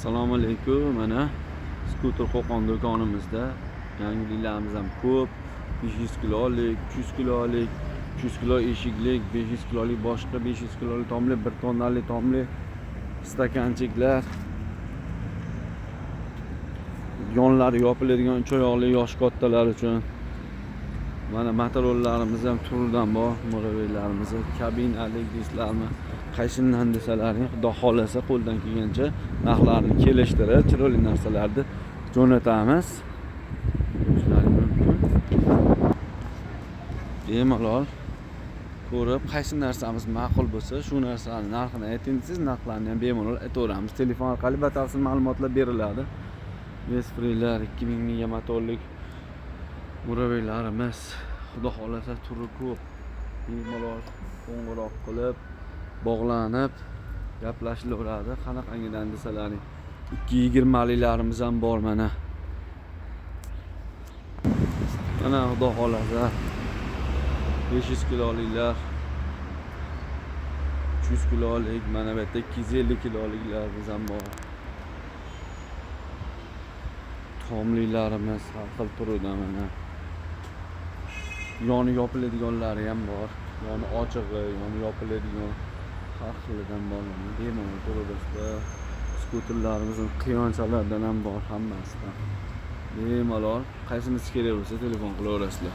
Assalomu alaykum. Mana skuter Qo'qon do'konimizda yangiliklarimiz ham ko'p. 500 kilolik, 300 kilolik, 300 kilo eshiklik, 500 kilolik boshqa, 500 kilolik tomli, 1 tonnalik tomli stakanchiklar. Yonlari yopiladigan cho'yoqli yosh kattalar uchun. Mana motorollarimiz ham turidan bor, mo'raviylarimiz, kabinalik dislarmi, qaysidan desalaring, xudo xolasa qo'ldan kelgancha narxlarni kelishtirib, chiroyli narsalarni jo'natamiz. Ko'rishlaring mumkin. Bemalol ko'rib, qaysi narsamiz ma'qul bo'lsa, shu narsani narxini ayting, siz narxlarni ham bemalol aytaveramiz. Telefon orqali batafsil ma'lumotlar beriladi. Vesprilar 2000 mega motorlik muraviylarimiz, xudo xolasa turi ko'p. Bemalol qo'ng'iroq qilib, bog'lanib gaplashilaveradi. Qanaqangidan desalaring, 220 liklarimiz ham bor mana. Mana xudo xolasa 500 kiloliklar, 300 kilolik, mana bu yerda 250 kiloliklarimiz ham bor. Tomlilarimiz har xil turida mana. Yoni yopiladiganlari ham bor. Yoni ochig'i, yoni yopiladigan har xilidan bor. Bemalol turibizda. Skuterlarimizning qiyonchalardan ham bor hammasidan. Bemalol qaysinisi kerak bo'lsa telefon qilaverasizlar.